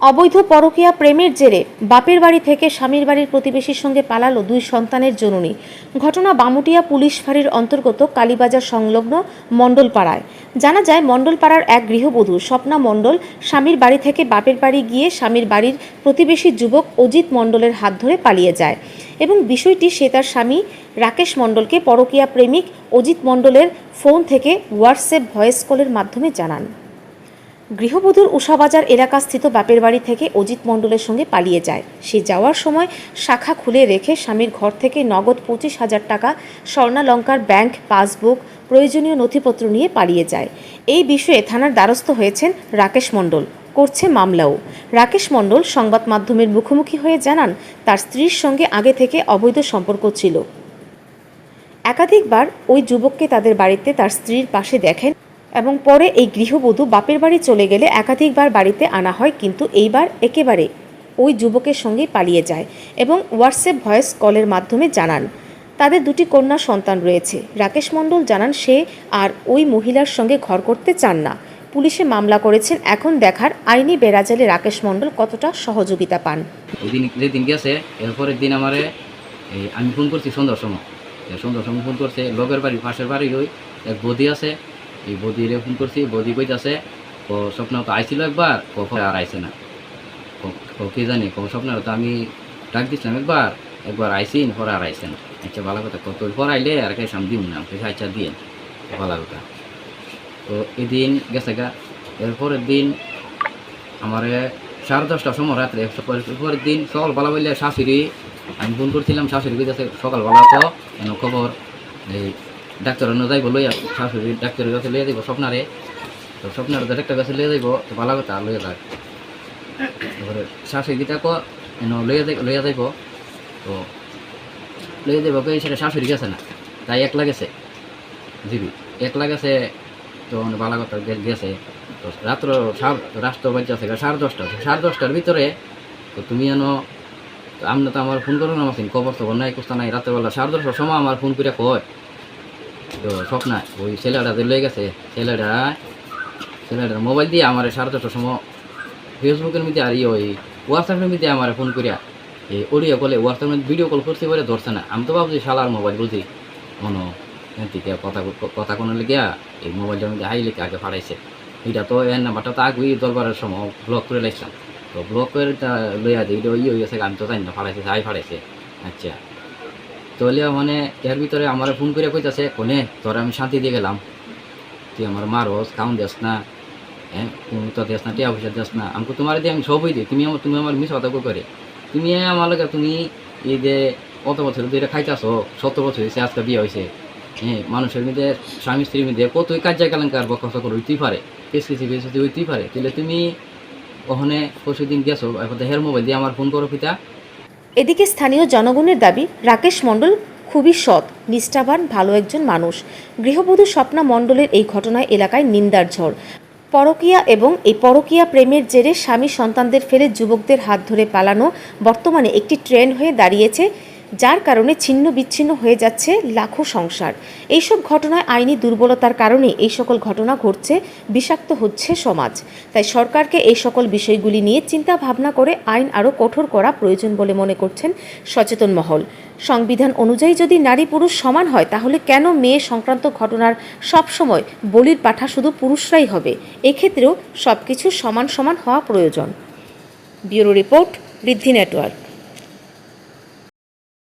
অবৈধ পরকীয়া প্রেমের জেরে বাপের বাড়ি থেকে স্বামীর বাড়ির প্রতিবেশীর সঙ্গে পালালো 2 সন্তানের জননী। ঘটনা বামুটিয়া পুলিশ ফাঁড়ির অন্তর্গত কালীবাজার সংলগ্ন মণ্ডলপাড়ায়। জানা যায়, মণ্ডলপাড়ার এক গৃহবধূ স্বপ্না মণ্ডল স্বামীর বাড়ি থেকে বাপের বাড়ি গিয়ে স্বামীর বাড়ির প্রতিবেশী যুবক অজিত মণ্ডলের হাত ধরে পালিয়ে যায় এবং বিষয়টি সে তার স্বামী রাকেশ মণ্ডলকে পরকীয়া প্রেমিক অজিত মণ্ডলের ফোন থেকে হোয়াটসঅ্যাপ ভয়েস কলের মাধ্যমে জানান। গৃহবধূর উষাবাজার এলাকাস্থিত বাপের বাড়ি থেকে অজিত মণ্ডলের সঙ্গে পালিয়ে যায়। সে যাওয়ার সময় শাখা খুলে রেখে স্বামীর ঘর থেকে নগদ 25,000 টাকা, স্বর্ণালঙ্কার ব্যাংক পাসবুক, প্রয়োজনীয় নথিপত্র নিয়ে পালিয়ে যায়। এই বিষয়ে থানার দ্বারস্থ হয়েছেন রাকেশ মণ্ডল, করছে মামলাও। রাকেশ মণ্ডল সংবাদ মাধ্যমের মুখোমুখি হয়ে জানান, তার স্ত্রীর সঙ্গে আগে থেকে অবৈধ সম্পর্ক ছিল। একাধিকবার ওই যুবককে তাদের বাড়িতে তার স্ত্রীর পাশে দেখেন এবং পরে এই গৃহবধূ বাপের বাড়ি চলে গেলে একাধিকবার বাড়িতে আনা হয়, কিন্তু এইবার একেবারে ওই যুবকের সঙ্গে পালিয়ে যায় এবং হোয়াটসঅ্যাপ ভয়েস কলের মাধ্যমে জানান তাদের 2টি কন্যা সন্তান রয়েছে। রাকেশ মণ্ডল জানান সে আর ওই মহিলার সঙ্গে ঘর করতে চান না। পুলিশে মামলা করেছেন। এখন দেখার আইনি বেড়াজালে রাকেশ মণ্ডল কতটা সহযোগিতা পান। ওই দিন যেদিন গেছে এরপরের দিন আমারে আমি ফোন করছি সন্ধ্যার সময় ফোন করছে। লোকের বাড়ি পাশের বাড়ি ওই এক বদি আছে, এই বদিরে ফোন করছি। বদি কইতাছে ও স্বপ্ন তো আইছিল একবার, পরে আর আইসে না। কি জানি স্বপ্নের তো আমি ডাক দিচ্ছিলাম একবার আইসিন, পরে আর আইসে না। আচ্ছা ভালো কথা, কত পর আইলে আর কে সাম দিন না, আচ্ছা দিয়ে ভালো কথা। তো এদিন গেছে গা। এরপরের দিন আমারে 10:30টার সময় রাত্রে, পরের দিন সকালবেলা বললে শাশুড়ি আমি ফোন করছিলাম। শাশুড়ি কইতেছে সকালবেলা তো খবর এই ডাক্তার যাইব লইয়া, শাশুড়ি ডাক্তারের কাছে লইয়া যাইব স্বপ্নারে। তো স্বপ্নার ডাক্তার কাছে লইয়া যাইব, তো ভালো কথা লইয়া যাক। তারপরে শাশুড়ি গীতাকে লইয়া যাইব, তো লইয়া যাইব সেটা শাশুড়ি গেছে না, তাই একলা গেছে জিবি, একলা গেছে। তো ভালো কথা গেছে। তো রাষ্ট্র বাচ্চা আছে 10:30, 10:30টার ভিতরে তো তুমি আমরা তো আমার ফোন করো না, আমার খবর খবর নাই, কোথা নাই। রাত্রেবেলা 10:30টার সময় আমার ফোন করে কয় তো স্বপ্না ওই ছেলেটা যে লয়ে গেছে, ছেলেটার মোবাইল দিয়ে আমার 10:30টার সময় ফেসবুকের মধ্যে আর ওই হোয়াটসঅ্যাপের মধ্যে আমার ফোন করিয়া এই অডিও কলে হোয়াটসঅ্যাপের ভিডিও কল করতে পারে, ধরছে না। আমি তো ভাবছি শালার মোবাইল বলছি মনো থেকে কথা কোনো লেগিয়া এই মোবাইলটার মধ্যে হাই লিখে আগে ফাড়াইছে। এটা তো এর নাম্বারটা তো আগেই দরবারের সময় ব্লক করে লাইছিলাম। তো ব্লক করে লইয়া দিই এটা হয়ে গেছে, আমি তো জানি না ফাড়াইছে, হাই ফাড়াইছে। আচ্ছা তাহলে মানে এর ভিতরে আমার ফোন করে কইতাছে কোনে তোরা আমি শান্তি দিয়ে গেলাম, তুই আমার মারস, খাউন দেস না, হ্যাঁ তুমি তো দেস না, টিয়া পয়সা দেস না, আমাকে তোমার দিয়ে আমি সবই দিই, তুমি আমার মিস কথা করে তুমি আমার লাগে তুমি এই যে কত বছর ধরে খাইতেছো, 17 বছর হয়েছে আজকে বিয়ে হয়েছে। হ্যাঁ মানুষের মধ্যে স্বামী স্ত্রীর মধ্যে কতই কাজ কেলেঙ্কার বকসা করে হইতেই পারে, বেশি হইতেই পারে। তাহলে তুমি ওখানে পরশুদিন গেছো, এখন হের মোবাইল দিয়ে আমার ফোন করো পিতা। এদিকে স্থানীয় জনগণের দাবি, রাকেশ মণ্ডল খুবই সৎ, নিষ্ঠাবান, ভালো একজন মানুষ। গৃহবধূ স্বপ্না মণ্ডলের এই ঘটনায় এলাকায় নিন্দার ঝড়। পরকীয়া এবং এই পরকীয়া প্রেমের জেরে স্বামী সন্তানদের ফেলে যুবকদের হাত ধরে পালানো বর্তমানে একটি ট্রেন্ড হয়ে দাঁড়িয়েছে, যার কারণে ছিন্ন বিচ্ছিন্ন হয়ে যাচ্ছে লাখো সংসার। এইসব ঘটনায় আইনি দুর্বলতার কারণে এই সকল ঘটনা ঘটছে, বিষাক্ত হচ্ছে সমাজ। তাই সরকারকে এই সকল বিষয়গুলি নিয়ে চিন্তা ভাবনা করে আইন আরও কঠোর করা প্রয়োজন বলে মনে করছেন সচেতন মহল। সংবিধান অনুযায়ী যদি নারী পুরুষ সমান হয়, তাহলে কেন মেয়ে সংক্রান্ত ঘটনার সবসময় বলির পাঠা শুধু পুরুষরাই হবে? এক্ষেত্রেও সব কিছু সমান সমান হওয়া প্রয়োজন। ব্যুরো রিপোর্ট, ঋদ্ধি নেটওয়ার্ক।